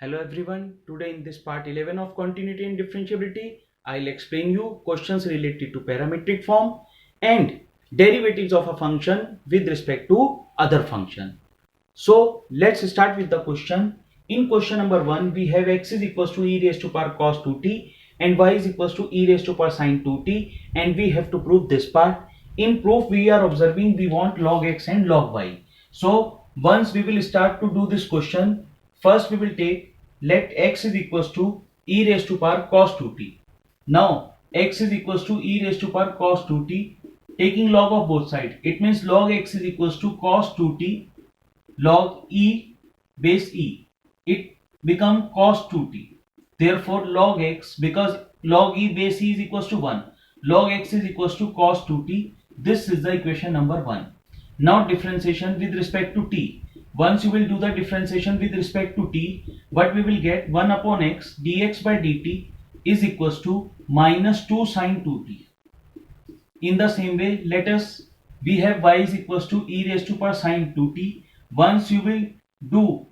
Hello everyone, today in this part 11 of continuity and differentiability, I'll explain you questions related to parametric form and derivatives of a function with respect to other function. So let's start with the question. In question number 1, we have x is equals to e raised to power cos 2t and y is equals to e raised to power sin 2t, and we have to prove this part. In proof we are observing we want log x and log y. So once we will start to do this question, first we will take let x is equals to e raised to power cos 2t. Now x is equals to e raised to power cos 2t, taking log of both sides. It means log x is equals to cos 2t log e base e. It become cos 2t. Therefore log x, because log e base e is equals to 1, log x is equals to cos 2t. This is the equation number 1. Now differentiation with respect to t. Once you will do the differentiation with respect to t, what we will get, 1 upon x dx by dt is equals to minus 2 sin 2t. In the same way, we have y is equals to e raised to power sin 2t. Once you will do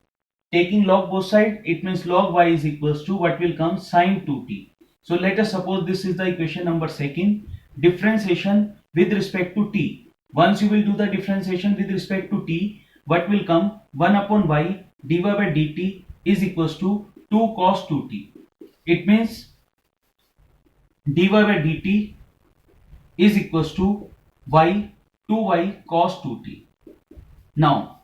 taking log both side, it means log y is equals to what will come, sin 2t. So let us suppose this is the equation number 2. Differentiation with respect to t. Once you will do the differentiation with respect to t, what will come, 1 upon y dy by dt is equals to 2 cos 2t. It means dy by dt is equals to y 2y cos 2t. Now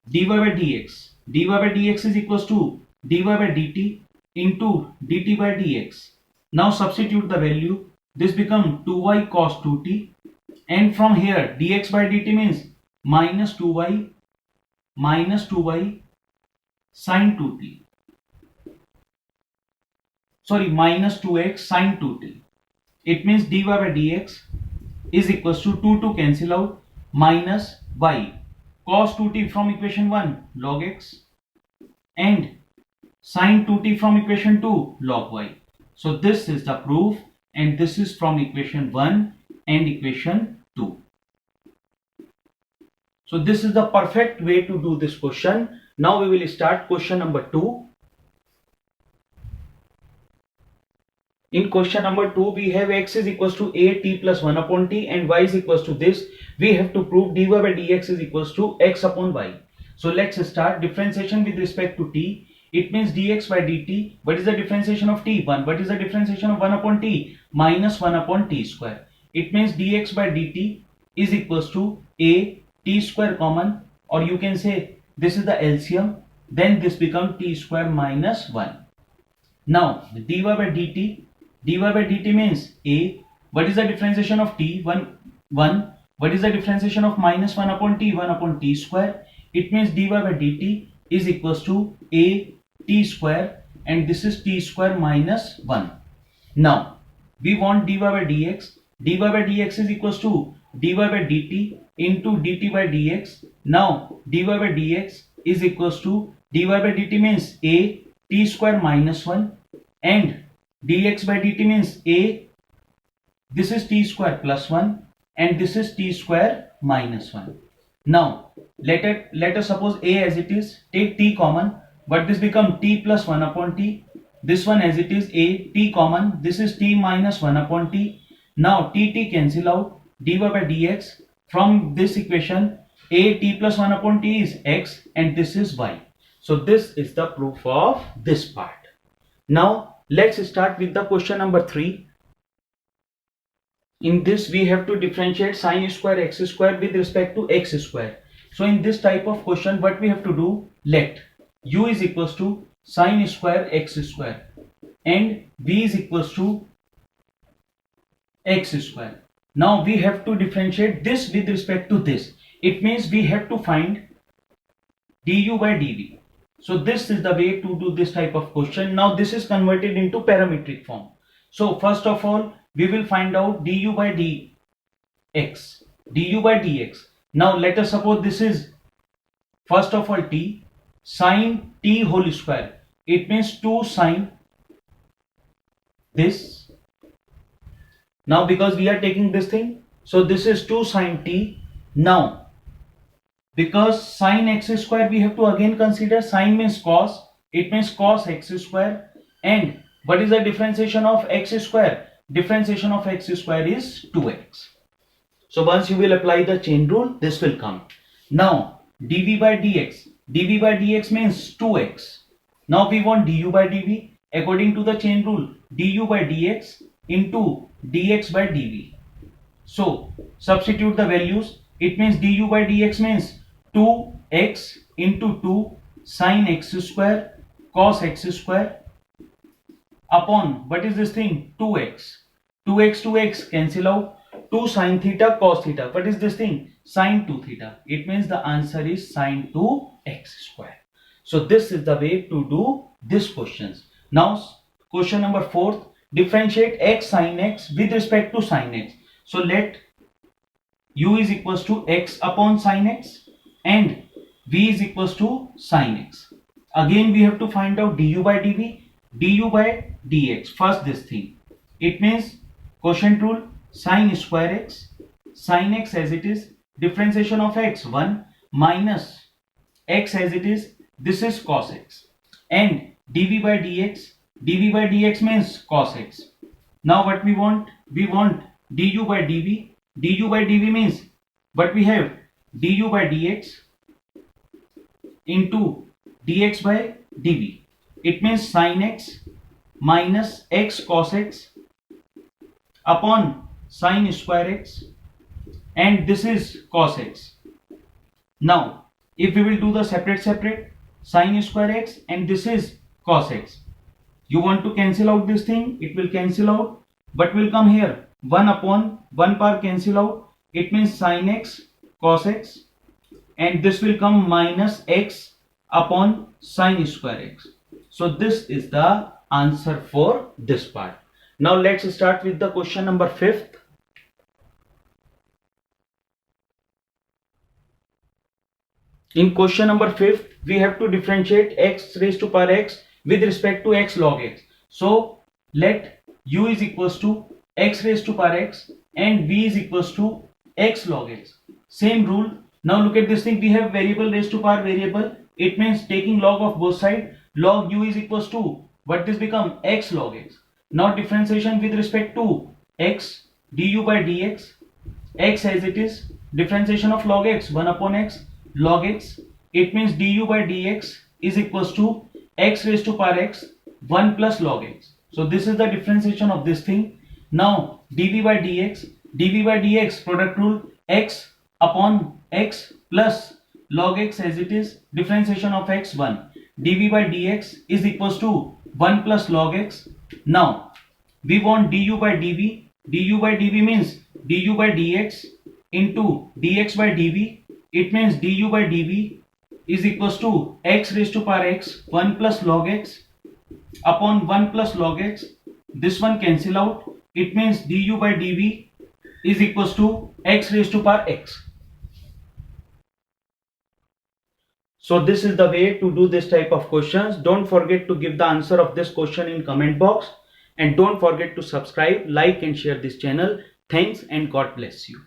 dy by dx is equals to dy by dt into dt by dx. Now substitute the value. This become 2y cos 2t, and from here dx by dt means minus 2y sin 2t. Sorry, minus 2x sin 2t. It means dy by dx is equals to 2 cancel out, minus y cos 2t from equation 1 log x and sin 2t from equation 2 log y. So this is the proof, and this is from equation 1 and equation 2. So this is the perfect way to do this question. Now we will start question number 2. In question number 2, we have x is equals to a t plus 1 upon t and y is equals to this. We have to prove dy by dx is equals to x upon y. So let's start differentiation with respect to t. It means dx by dt. What is the differentiation of t? 1. What is the differentiation of 1 upon t? Minus 1 upon t square. It means dx by dt is equals to a t square common, or you can say this is the LCM, then this become t square minus 1. Now dy by dt means a. What is the differentiation of t? 1. What is the differentiation of minus 1 upon t? 1 upon t square. It means dy by dt is equals to a t square, and this is t square minus 1. Now we want dy by dx. Dy by dx is equals to dy by dt into dt by dx. Now dy by dx is equals to dy by dt means a t square minus 1, and dx by dt means a, this is t square plus 1 and this is t square minus 1. Now let us suppose a as it is, take t common, but this become t plus 1 upon t. This one as it is, a t common, this is t minus 1 upon t. Now t cancel out, dy by dx from this equation, a t plus 1 upon t is x and this is y. So this is the proof of this part. Now let's start with the question number 3. In this we have to differentiate sin square x square with respect to x square. So in this type of question, what we have to do, let u is equals to sin square x square and v is equals to x square. Now we have to differentiate this with respect to this. It means we have to find du by dv. So this is the way to do this type of question. Now this is converted into parametric form. So first of all, we will find out du by dx. Du by dx. Now let us suppose this is first of all t sin t whole square. It means 2 sin this. Now because we are taking this thing, so this is 2 sin t. Now because sin x square we have to again consider, sin means cos, it means cos x square. And what is the differentiation of x square? Differentiation of x square is 2x. So once you will apply the chain rule, this will come. Now dv by dx means 2x. Now we want du by dv. According to the chain rule, du by dx into dx by dv. So substitute the values. It means du by dx means 2x into 2 sin x square cos x square upon, what is this thing, 2x. 2x cancel out. 2 sin theta cos theta. What is this thing? Sin 2 theta. It means the answer is sin 2x square. So this is the way to do this questions. Now question number 4. Differentiate x sin x with respect to sin x. So let u is equals to x upon sin x and v is equals to sin x. Again we have to find out du by dv, du by dx. First this thing. It means quotient rule, sin square x, sin x as it is, differentiation of x 1 minus x as it is, this is cos x, and dv by dx means cos x. Now what we want du by dv means what we have, du by dx into dx by dv. It means sin x minus x cos x upon sin square x, and this is cos x. Now if we will do the separate sin square x and this is cos x, you want to cancel out this thing, it will cancel out. What will come here? 1 upon 1 power cancel out. It means sin x cos x, and this will come minus x upon sin square x. So this is the answer for this part. Now let's start with the question number 5th. In question number 5th, we have to differentiate x raised to power x with respect to x log x. So let u is equals to x raised to power x and v is equals to x log x. Same rule. Now look at this thing. We have variable raised to power variable. It means taking log of both sides. Log u is equals to, what this become, x log x. Now differentiation with respect to x, du by dx, x as it is, differentiation of log x 1 upon x log x. It means du by dx is equals to x raised to power x 1 plus log x. So this is the differentiation of this thing. Now dv by dx product rule, x upon x plus log x as it is, differentiation of x 1. dv by dx is equals to 1 plus log x. Now we want du by dv. du by dv means du by dx into dx by dv. It means du by dv is equals to x raised to power x 1 plus log x upon 1 plus log x. This one cancel out. It means du by dv is equals to x raised to power x. So this is the way to do this type of questions. Don't forget to give the answer of this question in comment box, and don't forget to subscribe, like and share this channel. Thanks and God bless you.